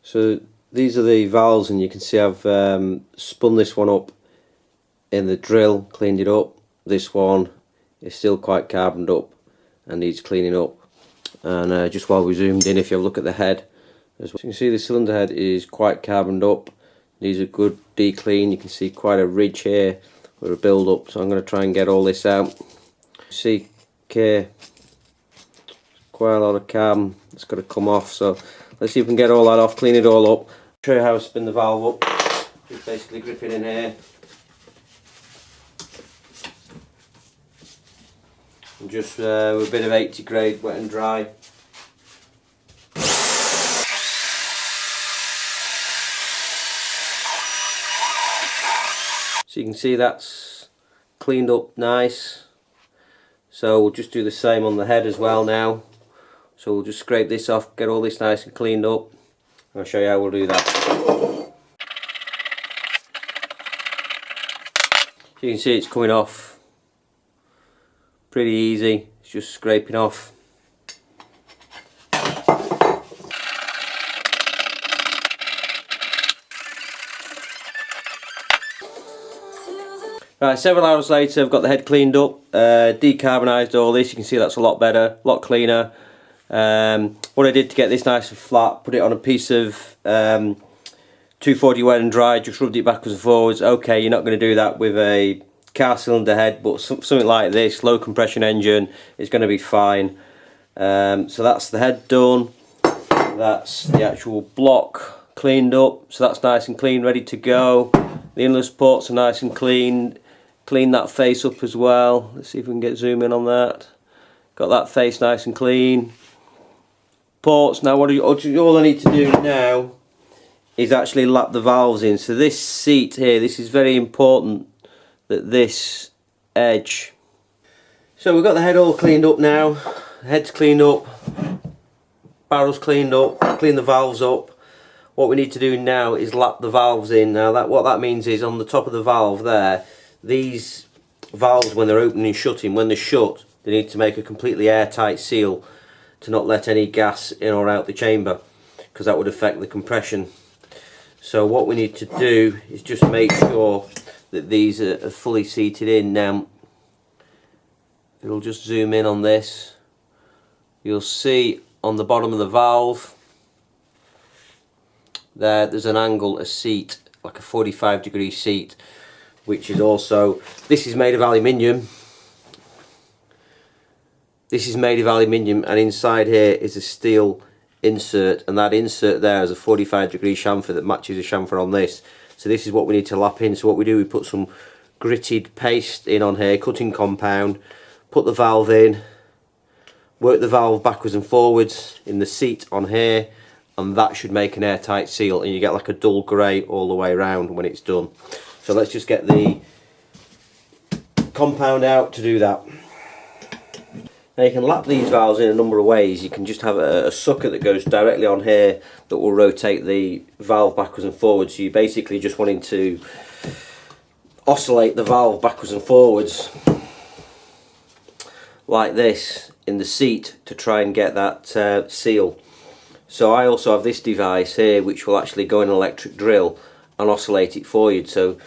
So these are the valves, and you can see I've spun this one up in the drill, cleaned it up. This one is still quite carboned up and needs cleaning up. And just while we zoomed in, if you look at the head, as you can see, the cylinder head is quite carboned up, needs a good de-clean. You can see quite a ridge here with a build up, so I'm going to try and get all this out. See, okay, quite a lot of carbon that's got to come off, so let's see if we can get all that off, clean it all up. Show you how to spin the valve up. Just basically grip it in here and just with a bit of 80 grade wet and dry. So you can see that's cleaned up nice. So we'll just do the same on the head as well now. So we'll just scrape this off, get all this nice and cleaned up. I'll show you how we'll do that. So you can see it's coming off pretty easy. It's just scraping off. Right, several hours later, I've got the head cleaned up, decarbonised all this. You can see that's a lot better, a lot cleaner. What I did to get this nice and flat, put it on a piece of 240 wet and dry, just rubbed it backwards and forwards. Okay, you're not going to do that with a car cylinder head, but something like this, low compression engine, is going to be fine. So that's the head done. That's the actual block cleaned up, so that's nice and clean, ready to go. The inlet ports are nice and clean. Clean that face up as well. Let's see if we can get zoom in on that. Got that face nice and clean. Ports, now all I need to do now is actually lap the valves in. So this seat here, this is very important, that this edge. So we've got the head all cleaned up now. Head's cleaned up, barrel's cleaned up, clean the valves up. What we need to do now is lap the valves in. Now what that means is on the top of the valve there, these valves, when they're opening and shutting, when they're shut, they need to make a completely airtight seal to not let any gas in or out the chamber, because that would affect the compression. So what we need to do is just make sure that these are fully seated in. Now it'll just zoom in on this. You'll see on the bottom of the valve there's an angle, a seat, like a 45-degree seat, which is also, this is made of aluminium. This is made of aluminium, and inside here is a steel insert, and that insert there is a 45-degree chamfer that matches the chamfer on this. So this is what we need to lap in. So what we do, we put some gritted paste in on here, cutting compound, put the valve in, work the valve backwards and forwards in the seat on here, and that should make an airtight seal, and you get like a dull grey all the way around when it's done. So let's just get the compound out to do that. Now you can lap these valves in a number of ways. You can just have a sucker that goes directly on here that will rotate the valve backwards and forwards. So you're basically just wanting to oscillate the valve backwards and forwards like this in the seat to try and get that seal. So I also have this device here which will actually go in an electric drill and oscillate it for you. So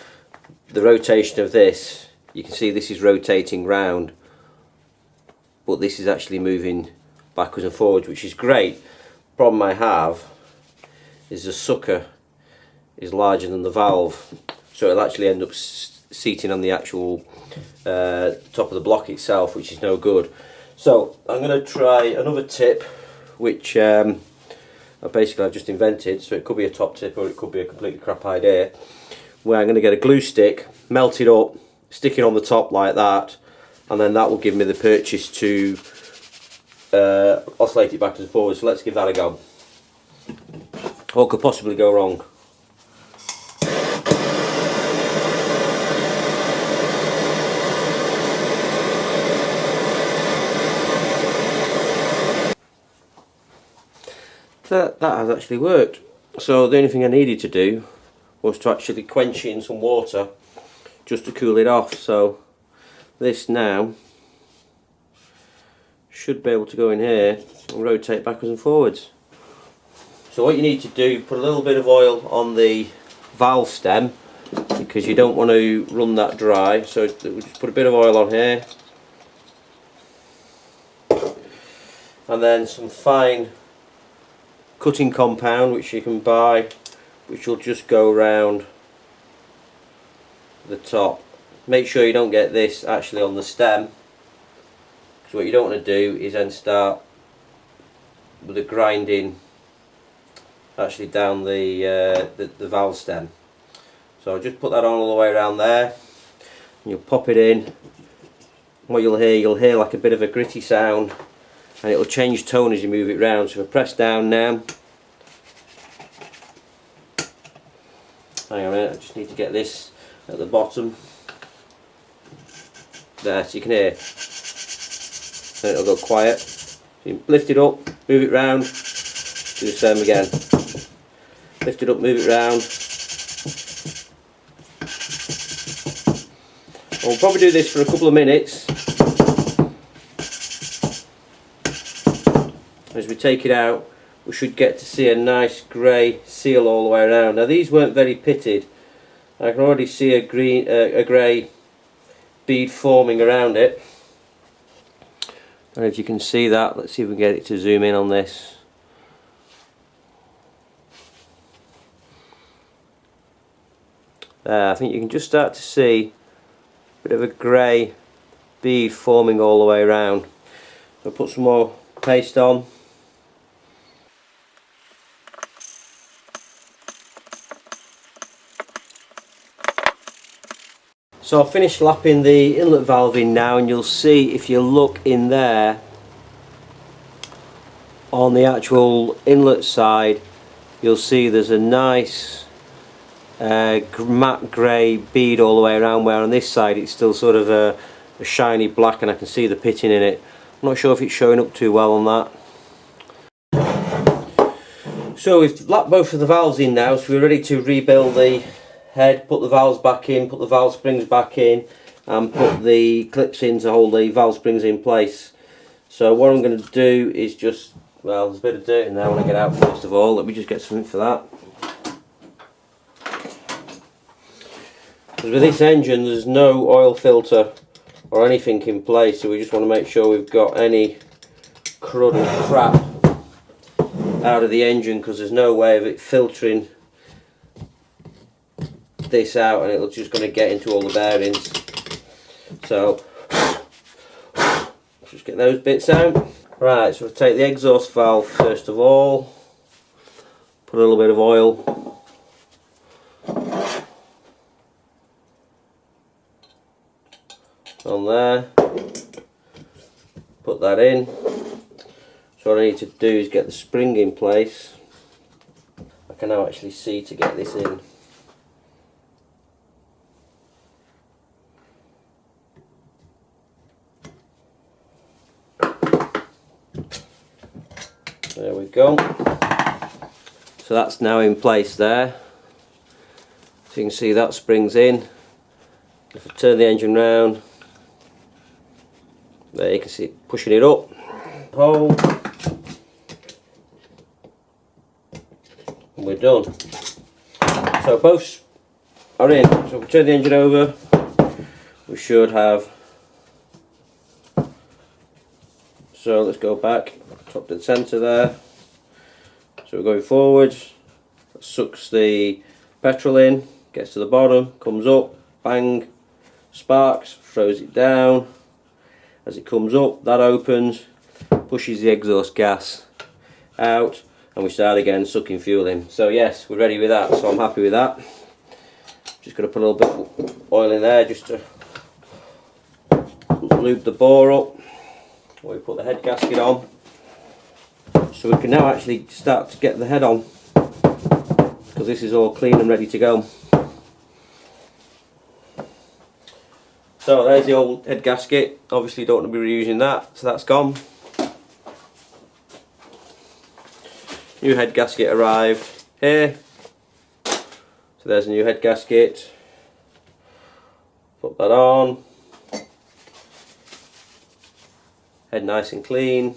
the rotation of this, you can see this is rotating round, but this is actually moving backwards and forwards, which is great. Problem I have is the sucker is larger than the valve, so it'll actually end up seating on the actual top of the block itself, which is no good. So I'm going to try another tip, which I've just invented. So it could be a top tip or it could be a completely crap idea, where I'm going to get a glue stick, melt it up, stick it on the top like that, and then that will give me the purchase to oscillate it backwards and forwards. So let's give that a go. What could possibly go wrong? That has actually worked. So the only thing I needed to do was to actually quench it in some water just to cool it off. So this now should be able to go in here and rotate backwards and forwards. So what you need to do, put a little bit of oil on the valve stem, because you don't want to run that dry. So we'll just put a bit of oil on here, and then some fine cutting compound which you can buy, which will just go around the top. Make sure you don't get this actually on the stem, because what you don't want to do is then start with the grinding actually down the valve stem. So I'll just put that on all the way around there, and you'll pop it in. What you'll hear like a bit of a gritty sound, and it'll change tone as you move it round. So if I press down now, hang on a minute, I just need to get this at the bottom there so you can hear. Then it'll go quiet. So you lift it up, move it round, do the same again. Lift it up, move it round. We'll probably do this for a couple of minutes. As we take it out, we should get to see a nice grey seal all the way around. Now these weren't very pitted. I can already see a grey bead forming around it. And if you can see that, let's see if we can get it to zoom in on this. There, I think you can just start to see a bit of a grey bead forming all the way around. I'll put some more paste on. So I've finished lapping the inlet valve in now, and you'll see if you look in there on the actual inlet side, you'll see there's a nice matte grey bead all the way around, where on this side it's still sort of a shiny black, and I can see the pitting in it. I'm not sure if it's showing up too well on that. So we've lapped both of the valves in now, so we're ready to rebuild the head, put the valves back in, put the valve springs back in, and put the clips in to hold the valve springs in place. So what I'm going to do is just, well, there's a bit of dirt in there when I get out first of all. Let me just get something for that. Because with this engine there's no oil filter or anything in place, so we just want to make sure we've got any crud and crap out of the engine, because there's no way of it filtering this out, and it's just going to get into all the bearings. So just get those bits out. Right, so we'll take the exhaust valve first of all, put a little bit of oil on there, put that in. So what I need to do is get the spring in place. I can now actually see to get this in. There we go. So that's now in place there. So you can see that spring's in. If I turn the engine round, there you can see it pushing it up. Hold. And we're done. So both are in. So if we turn the engine over, we should have. So let's go back, top to the centre there. So we're going forward, sucks the petrol in, gets to the bottom, comes up, bang, sparks, throws it down. As it comes up, that opens, pushes the exhaust gas out, and we start again sucking fuel in. So yes, we're ready with that, so I'm happy with that. Just going to put a little bit of oil in there just to lube the bore up. We put the head gasket on, so we can now actually start to get the head on, because this is all clean and ready to go. So there's the old head gasket. Obviously don't want to be reusing that, so that's gone. New head gasket arrived here. So there's a new head gasket. Put that on. Head nice and clean.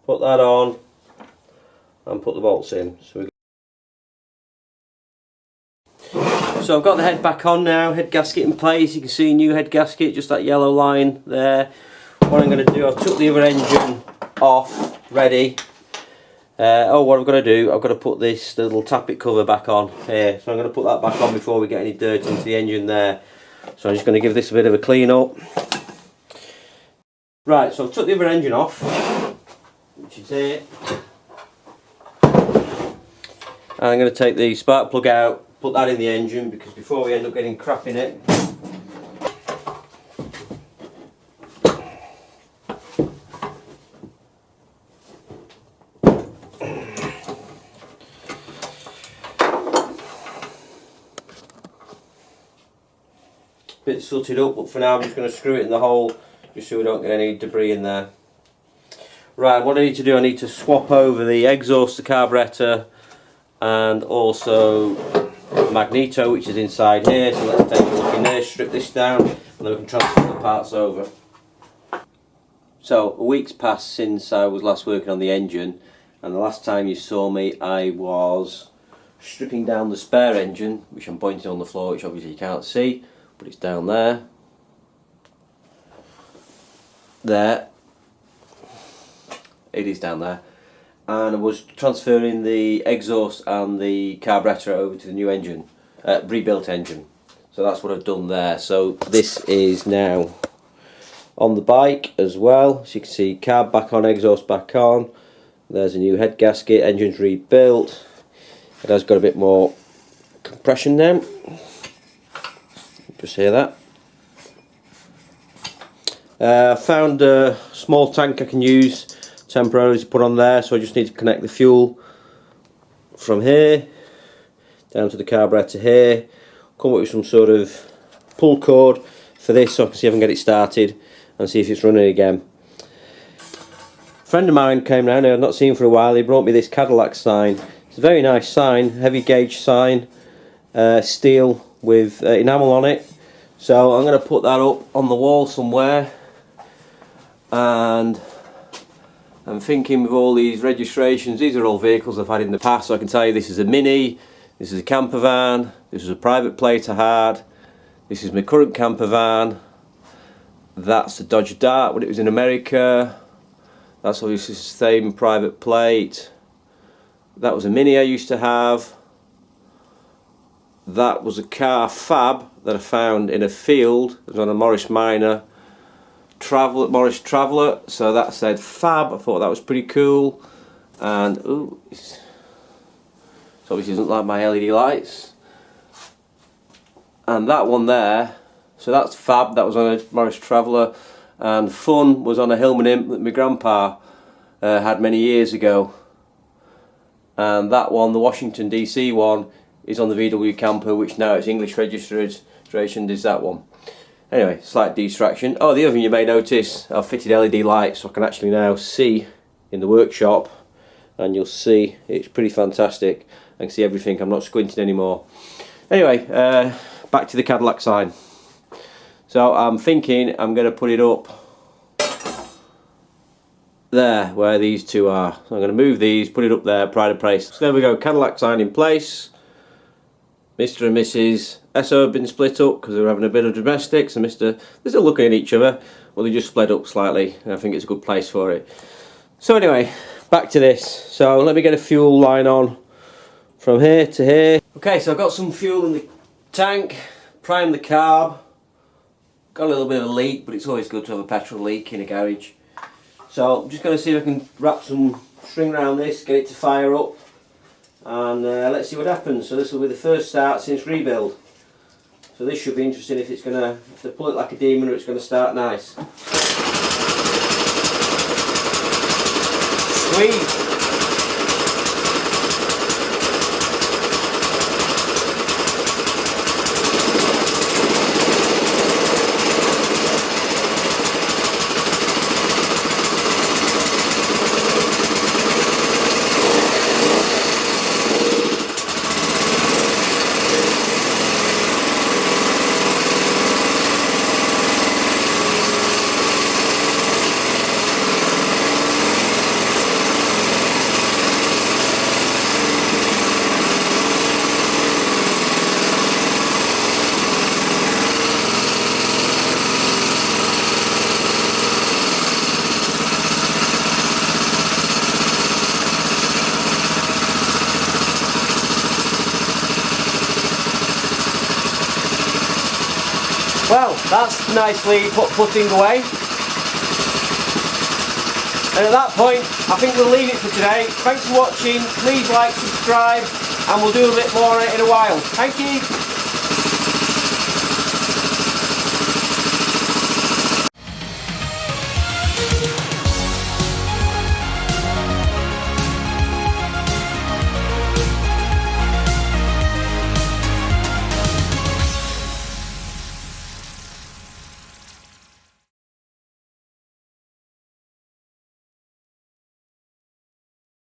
Put that on. and put the bolts in. So I've got the head back on now, head gasket in place. You can see new head gasket, just that yellow line there. What I'm going to do, I've took the other engine off, ready. What I've got to do, I've got to put this little tappet cover back on here. So I'm going to put that back on before we get any dirt into the engine there. So I'm just going to give this a bit of a clean up. Right, so I've took the other engine off, which is here. And I'm going to take the spark plug out, put that in the engine, because before we end up getting crap in it. Bit sooted up, but for now I'm just going to screw it in the hole, just so we don't get any debris in there. Right, what I need to do, I need to swap over the exhaust, the carburetor, and also magneto, which is inside here. So let's take a look in there, strip this down, and then we can transfer the parts over. So a week's passed since I was last working on the engine, and the last time you saw me I was stripping down the spare engine, which I'm pointing on the floor, which obviously you can't see, but it's down there. There. It is down there. And I was transferring the exhaust and the carburetor over to the new engine, rebuilt engine. So that's what I've done there. So this is now on the bike as well. As you can see, carb back on, exhaust back on. There's a new head gasket, engine's rebuilt. It has got a bit more compression now. Just hear that. I found a small tank I can use temporarily to put on there, so I just need to connect the fuel from here down to the carburetor here, come up with some sort of pull cord for this so I can see if I can get it started and see if it's running again. A friend of mine came round, I've not seen for a while. He brought me this Cadillac sign. It's a very nice sign, heavy gauge sign, steel with enamel on it. So I'm going to put that up on the wall somewhere, and I'm thinking with all these registrations, these are all vehicles I've had in the past, so I can tell you this is a Mini, this is a camper van, this is a private plate I had, this is my current camper van, that's a Dodge Dart when it was in America, that's obviously the same private plate, that was a Mini I used to have, that was a car fab that I found in a field. It was on a Morris Minor Morris Traveller, so that said fab. I thought that was pretty cool. And ooh, it obviously doesn't like my LED lights. And that one there, so that's fab. That was on a Morris Traveller. And fun was on a Hillman Imp that my grandpa had many years ago. And that one, the Washington DC one, is on the VW camper, which now it's English registration, is that one. Anyway, slight distraction. Oh, the other thing you may notice, I've fitted LED lights so I can actually now see in the workshop, and you'll see it's pretty fantastic. I can see everything, I'm not squinting anymore. Anyway, back to the Cadillac sign. So I'm thinking I'm going to put it up there where these two are. So I'm going to move these, put it up there, pride of place. So there we go, Cadillac sign in place. Mr. and Mrs. SO have been split up because they were having a bit of domestics, and they're still looking at each other, well, they just split up slightly, and I think it's a good place for it. So anyway, back to this. So let me get a fuel line on from here to here. Okay, so I've got some fuel in the tank, primed the carb, got a little bit of a leak, but it's always good to have a petrol leak in a garage. So I'm just going to see if I can wrap some string around this, get it to fire up, and let's see what happens. So this will be the first start since rebuild. So this should be interesting if it's going to pull it like a demon or it's going to start nice. Sweet! Well, that's nicely putting away. And at that point, I think we'll leave it for today. Thanks for watching. Please like, subscribe, and we'll do a bit more in a while. Thank you.